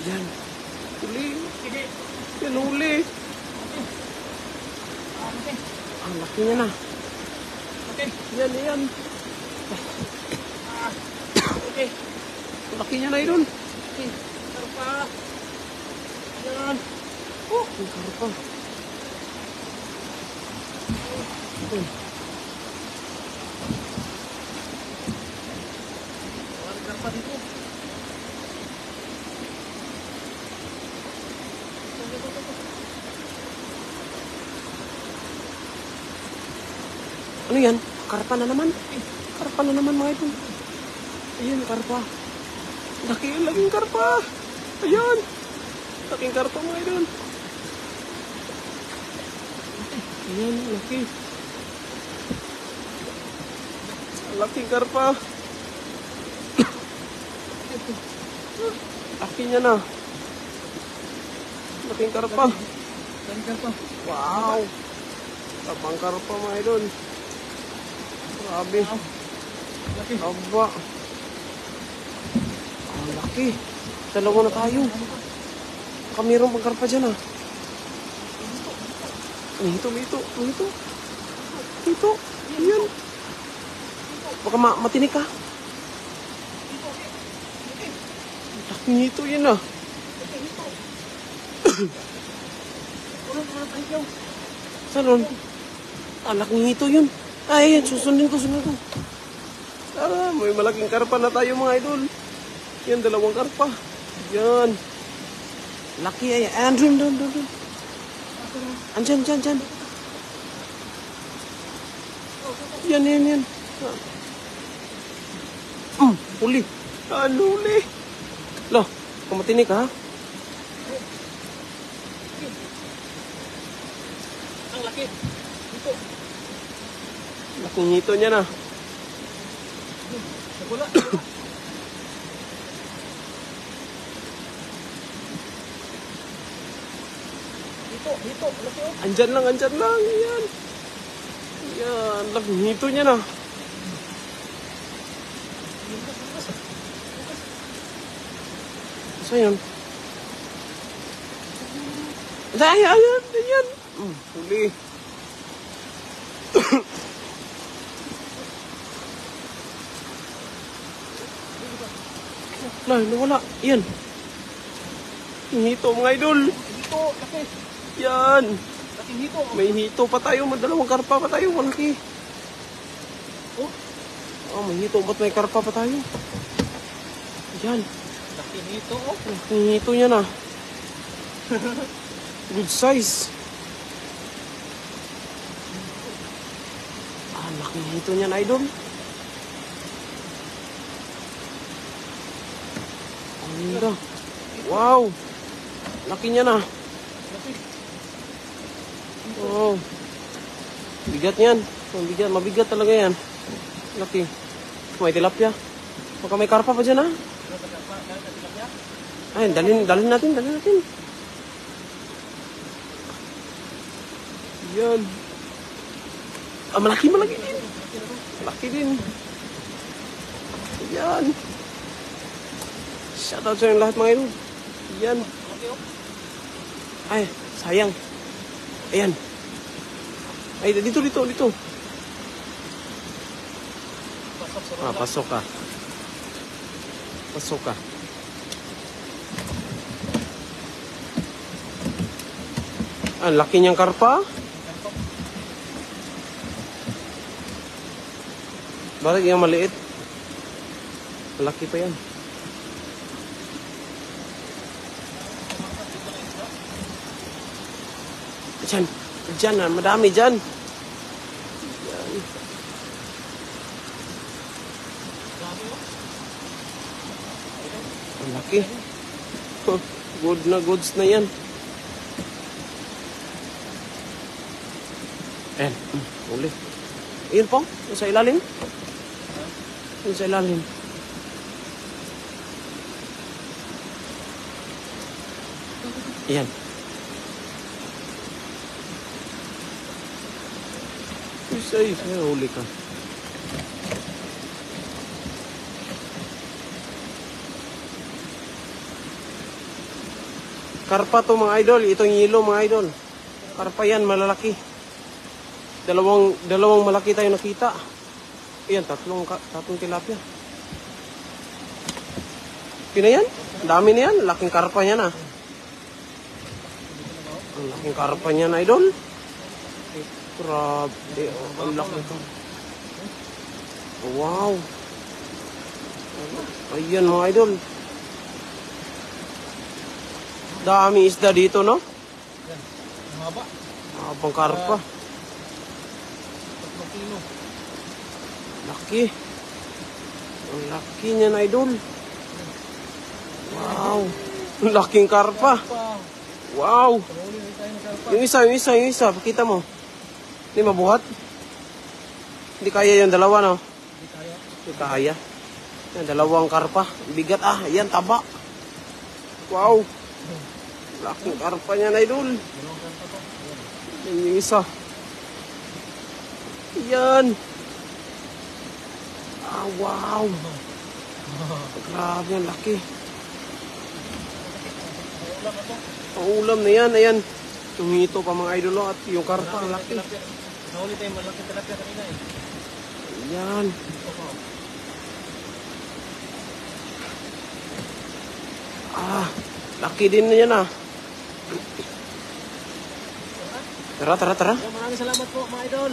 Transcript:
Yan. Huli. Yan, huli. Ang laki niya na. Yan, yan. Okay. Ang laki niya na yun. Karpa. Yan. Ang karpa. Walang karpa dito. Ano yan? Karpa na naman. Karpa na naman mga ito. Ayan, karpa. Laking karpa. Ayan. Laking karpa mga ito. Ayan, laki. Laking karpa. Laki niya na. Laking karpa. Yan karpa. Wow. Tapang karpa mga ito. Grabe. Laki. Aba. Ang laki. Dalawa na tayo. Kamirong pagkarpa dyan ah. Ito. Ayan. Baka matinik ka. Laking hito yan ah. Saan? Laking hito yun. Ay, susundin ko. Tara, may malaking karpa na tayo mga idol. Yan, dalawang karpa. Yan. Laki ay. Andun. Andyan. Yan. Huli. Huli. Loh, kumatinik ha? Ang laki. Dito. Laking hito niya na. Wala. Dito. Laki oh. Andyan lang. Yan. Yan, laking hito niya na. Saan yun? Ayan. Huli. Nawala. Yan. Hito mga idol. Dito. Laki. Yan. Laking hito. May hito pa tayo. Dalawang karpa pa tayo. Malaki. May hito. Ba't may karpa pa tayo? Yan. Laking hito oh. Laking hito niya na. Good size. Laking hito niya na idol. Ang ganda. Wow. Laki niya na. Oh. Bigat niyan. Mabigat talaga yan. Laki. May tilapia. Baka may karpa pa dyan ha. Ay, dalhin natin. Yan. Malaki din. Malaki din. Yan. Shoutout sa yung lahat mga ino. Yan. Ay, sayang. Ayan. Ay, dito. Pasok ka. Ang laki niyang karpa. Bakit yung maliit? Malaki pa yan. Diyan, madami dyan. Yan. Ang laki. Good na goods na yan. Ayan, uli. Iyon po, sa ilalim. Sa ilalim. Ayan. Ay, huli ka. Karpa to mga idol. Itong yelo mga idol. Karpa yan, malalaki. Dalawang malaki tayo nakita. Ayan, tatlong tilapia. Pina yan? Dami na yan. Laking karpa niya na. Ang laking karpa niya na idol. Grabe. Ang laki ito. Wow. Ayan mga idol. Dami isda dito, no? Yan. Ang haba. Habang karpa. 3 kilo. Laki. Ang laki niya na idol. Wow. Ang laking karpa. Pa. Wow. Pahuli ulit tayo ng karpa. Yung isa. Pakita mo. Hindi mabuhat. Hindi kaya yung dalawa, no? Hindi kaya. Hindi kaya. Yan, dalawang karpa. Bigat yan, taba. Wow. Laking karpa niya na idol. Dalawang karpa to. Yan. Yan yung isa. Yan. Wow. Grabe, ang laki. May ulam na to. Ang ulam na yan, ayan. Tumito pa mga idolo at yung karpa, ang laki. Nahuli tayo malaki tilapia kanina eh. Yan. Laki din na yan Tara. Maraming salamat po mga idol.